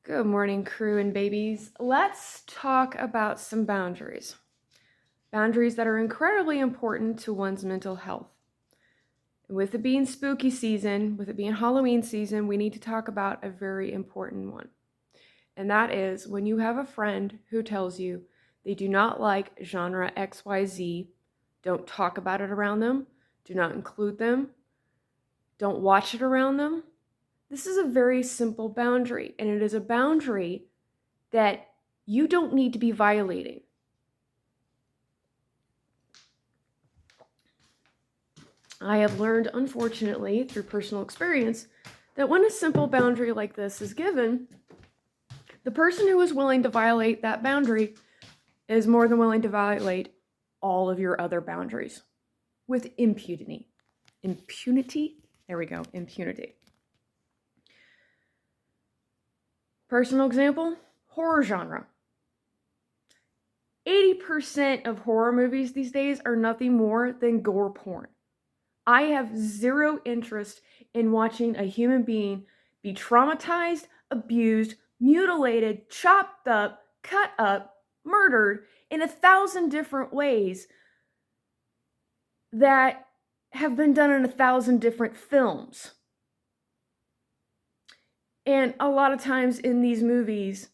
Good morning, crew and babies. Let's talk about some boundaries. Boundaries that are incredibly important to one's mental health. With it being spooky season, with it being Halloween season, we need to talk about a very important one. And that is when you have a friend who tells you they do not like genre XYZ, don't talk about it around them, do not include them, don't watch it around them. This is a very simple boundary, and it is a boundary that you don't need to be violating. I have learned, unfortunately, through personal experience, that when a simple boundary like this is given, the person who is willing to violate that boundary is more than willing to violate all of your other boundaries with impunity. Impunity? There we go, impunity. Personal example, horror genre. 80% of horror movies these days are nothing more than gore porn. I have zero interest in watching a human being be traumatized, abused, mutilated, chopped up, cut up, murdered in 1,000 different ways that have been done in 1,000 different films. And a lot of times in these movies,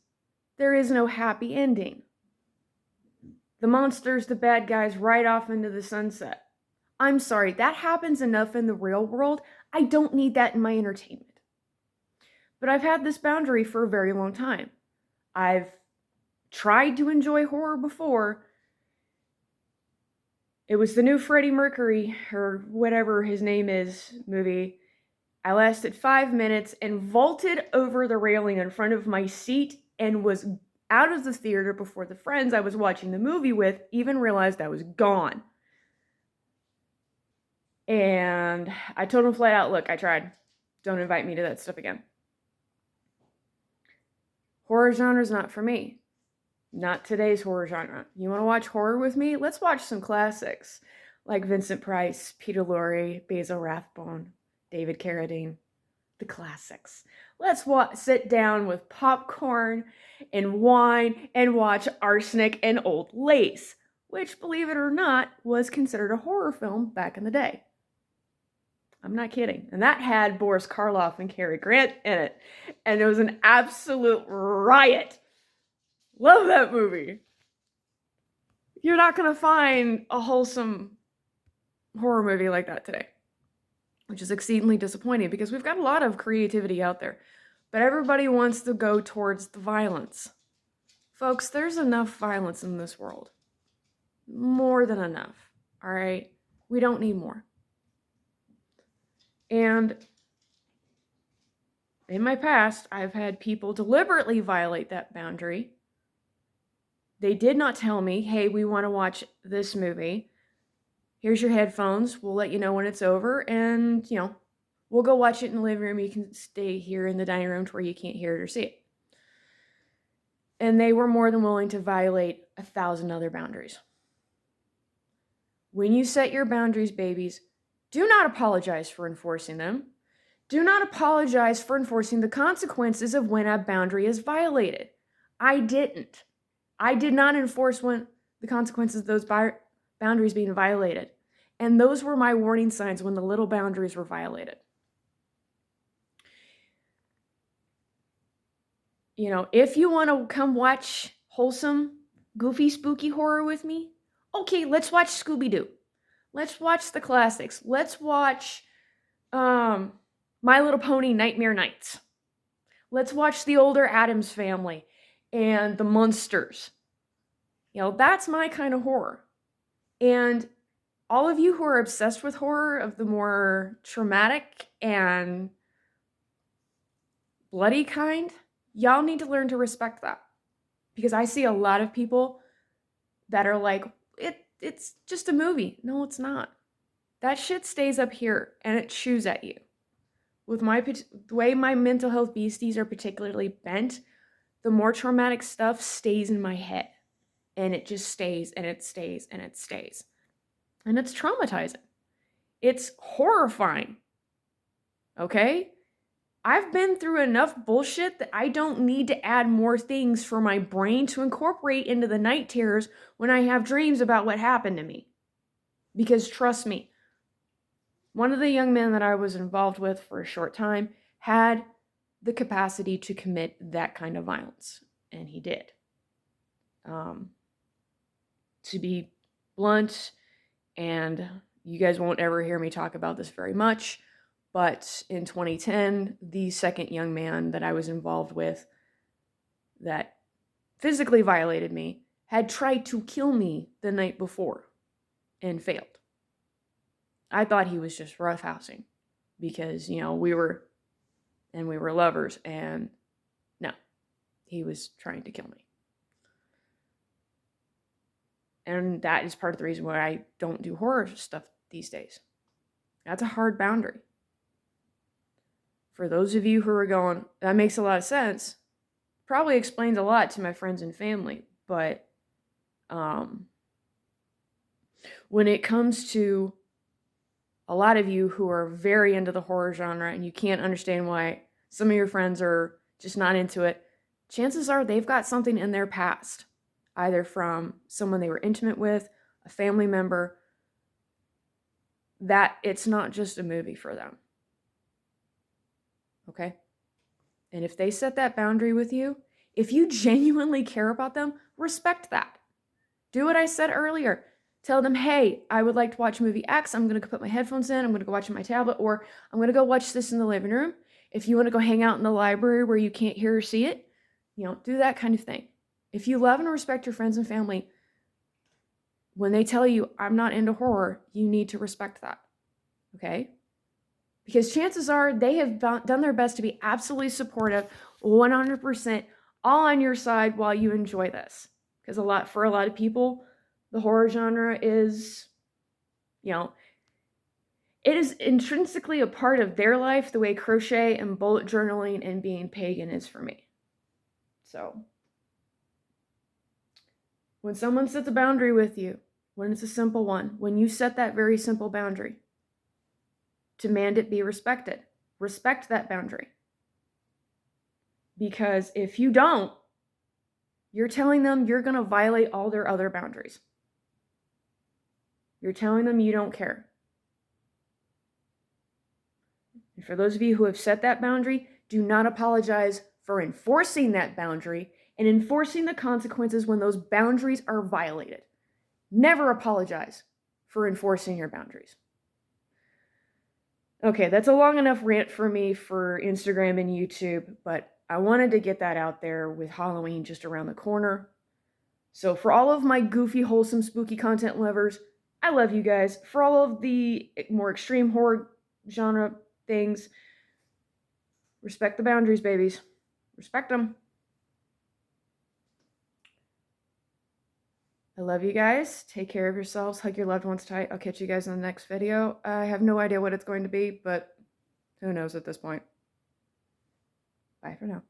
there is no happy ending. The monsters, the bad guys, ride off into the sunset. I'm sorry, that happens enough in the real world. I don't need that in my entertainment. But I've had this boundary for a very long time. I've tried to enjoy horror before. It was the new Freddie Mercury, or whatever his name is, movie. I lasted 5 minutes and vaulted over the railing in front of my seat and was out of the theater before the friends I was watching the movie with even realized I was gone. And I told them flat out, look, I tried. Don't invite me to that stuff again. Horror genre is not for me. Not today's horror genre. You want to watch horror with me? Let's watch some classics like Vincent Price, Peter Lorre, Basil Rathbone, David Carradine, the classics. Let's sit down with popcorn and wine and watch Arsenic and Old Lace, which, believe it or not, was considered a horror film back in the day. I'm not kidding. And that had Boris Karloff and Cary Grant in it. And it was an absolute riot. Love that movie. You're not going to find a wholesome horror movie like that today, which is exceedingly disappointing because we've got a lot of creativity out there. But everybody wants to go towards the violence. Folks, there's enough violence in this world. More than enough. All right? We don't need more. And in my past, I've had people deliberately violate that boundary. They did not tell me, hey, we want to watch this movie. Here's your headphones. We'll let you know when it's over. And, we'll go watch it in the living room. You can stay here in the dining room to where you can't hear it or see it. And they were more than willing to violate 1,000 other boundaries. When you set your boundaries, babies, do not apologize for enforcing them. Do not apologize for enforcing the consequences of when a boundary is violated. I didn't. I did not enforce the consequences of those boundaries being violated. And those were my warning signs when the little boundaries were violated. If you want to come watch wholesome, goofy, spooky horror with me, okay, let's watch Scooby-Doo. Let's watch the classics. Let's watch My Little Pony Nightmare Nights. Let's watch the older Addams Family and the Munsters. That's my kind of horror. And all of you who are obsessed with horror of the more traumatic and bloody kind, y'all need to learn to respect that. Because I see a lot of people that are like, it's just a movie. No, it's not. That shit stays up here and it chews at you. With the way my mental health beasties are particularly bent, the more traumatic stuff stays in my head. And it just stays and it stays and it stays. And it's traumatizing. It's horrifying. Okay? I've been through enough bullshit that I don't need to add more things for my brain to incorporate into the night terrors when I have dreams about what happened to me. Because trust me, one of the young men that I was involved with for a short time had the capacity to commit that kind of violence, and he did. To be blunt, and you guys won't ever hear me talk about this very much, but in 2010, the second young man that I was involved with that physically violated me had tried to kill me the night before and failed. I thought he was just roughhousing because, we were lovers, and no, he was trying to kill me. And that is part of the reason why I don't do horror stuff these days. That's a hard boundary. For those of you who are going, that makes a lot of sense, probably explains a lot to my friends and family, but when it comes to a lot of you who are very into the horror genre and you can't understand why some of your friends are just not into it, chances are they've got something in their past, either from someone they were intimate with, a family member, that it's not just a movie for them. Okay? And if they set that boundary with you, if you genuinely care about them, respect that. Do what I said earlier. Tell them, hey, I would like to watch movie X. I'm going to put my headphones in. I'm going to go watch on my tablet, or I'm going to go watch this in the living room. If you want to go hang out in the library where you can't hear or see it, do that kind of thing. If you love and respect your friends and family, when they tell you, I'm not into horror, you need to respect that. Okay? Because chances are they have done their best to be absolutely supportive, 100%, all on your side while you enjoy this. Because for a lot of people, the horror genre is, it is intrinsically a part of their life the way crochet and bullet journaling and being pagan is for me. So, when someone sets a boundary with you, when it's a simple one, when you set that very simple boundary, demand it be respected. Respect that boundary. Because if you don't, you're telling them you're going to violate all their other boundaries. You're telling them you don't care. And for those of you who have set that boundary, do not apologize for enforcing that boundary and enforcing the consequences when those boundaries are violated. Never apologize for enforcing your boundaries. Okay, that's a long enough rant for me for Instagram and YouTube, but I wanted to get that out there with Halloween just around the corner. So for all of my goofy, wholesome, spooky content lovers, I love you guys. For all of the more extreme horror genre things, respect the boundaries, babies. Respect them. I love you guys. Take care of yourselves. Hug your loved ones tight. I'll catch you guys in the next video. I have no idea what it's going to be, but who knows at this point. Bye for now.